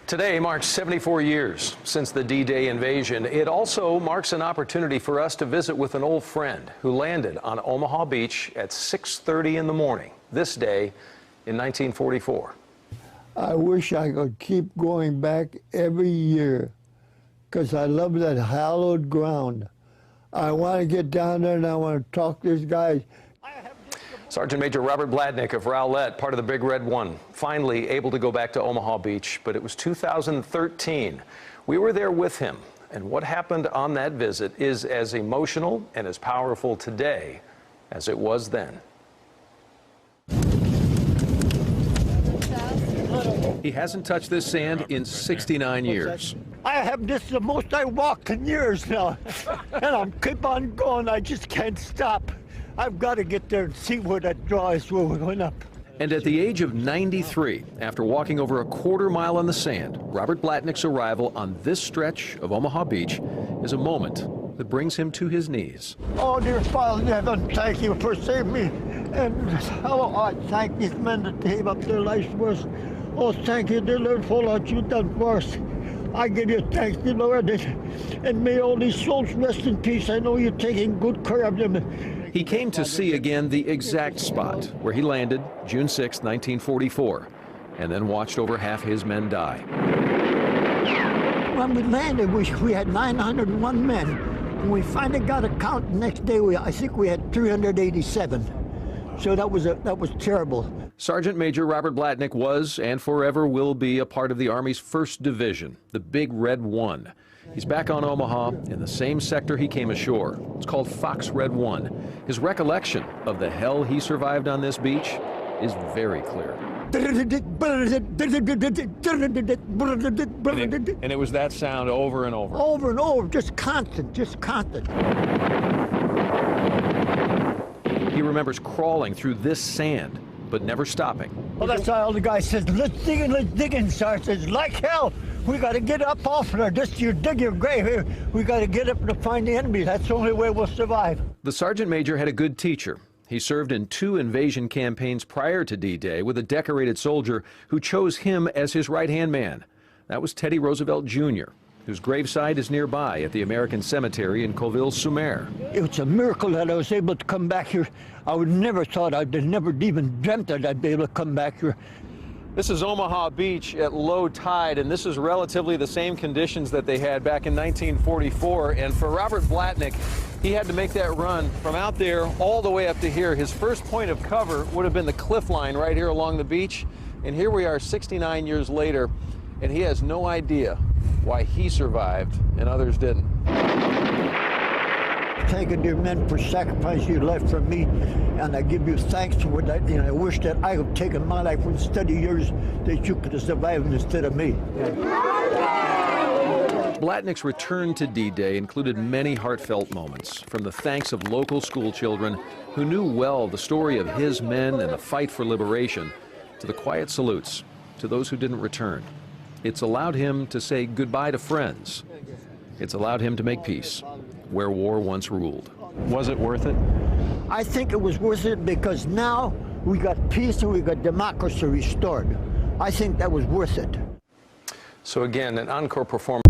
Today marks 74 years since the D-Day invasion. It also marks an opportunity for us to visit with an old friend who landed on Omaha Beach at 6:30 in the morning this day in 1944. I wish I could keep going back every year because I love that hallowed ground. I want to get down there and I want to talk to these guys. Sergeant Major Robert Blatnick of Rowlett, part of the Big Red One, finally able to go back to Omaha Beach, but it was 2013. We were there with him, and what happened on that visit is as emotional and as powerful today as it was then. He hasn't touched this sand in 69 years. I have this the most I walked in years now, and I'm keep on going. I just can't stop. I've got to get there and see where that draw is, where we're going up. And at the age of 93, after walking over a quarter-mile on the sand, Robert Blatnick's arrival on this stretch of Omaha Beach is a moment that brings him to his knees. Oh, dear Father in heaven, thank you for saving me. And I thank these men that gave up their lives for us. Oh, thank you, dear Lord, for all that you've done for us. I give you thanks, dear Lord, and may all these souls rest in peace. I know you're taking good care of them. He came to see again the exact spot where he landed June 6, 1944, and then watched over half his men die. When we landed, we had 901 men. When we finally got a count the next day, I think we had 387. So that was terrible. Sergeant Major Robert Blatnick was and forever will be a part of the Army's 1st Division, the Big Red One. He's back on Omaha in the same sector he came ashore. It's called Fox Red 1. His recollection of the hell he survived on this beach is very clear. And it was that sound over and over. Over and over, just constant, just constant. He remembers crawling through this sand, but never stopping. Well, that's why all the guy says, let's dig in, Sergeant. Says, like hell, we got to get up off there. Just you dig your grave here. We got to get up to find the enemy. That's the only way we'll survive. The Sergeant Major had a good teacher. He served in 2 invasion campaigns prior to D-Day with a decorated soldier who chose him as his right-hand man. That was Teddy Roosevelt Jr., whose gravesite is nearby at the American Cemetery in Colville-sur-Mer. It's a miracle that I was able to come back here. I would never thought, I'd never even dreamt that I'd be able to come back here. This is Omaha Beach at low tide, and this is relatively the same conditions that they had back in 1944. And for Robert Blatnick, he had to make that run from out there all the way up to here. His first point of cover would have been the cliff line right here along the beach. And here we are 69 years later, and he has no idea why he survived and others didn't. Thank you, dear men, for sacrificing your life for me, and I give you thanks for that. And I wish that I had taken my life instead of yours, that you could have survived instead of me. Blatnick's return to D-Day included many heartfelt moments, from the thanks of local school children who knew well the story of his men and the fight for liberation, to the quiet salutes to those who didn't return. It's allowed him to say goodbye to friends. It's allowed him to make peace where war once ruled. Was it worth it? I think it was worth it because now we got peace and we got democracy restored. I think that was worth it. So again, an encore performance.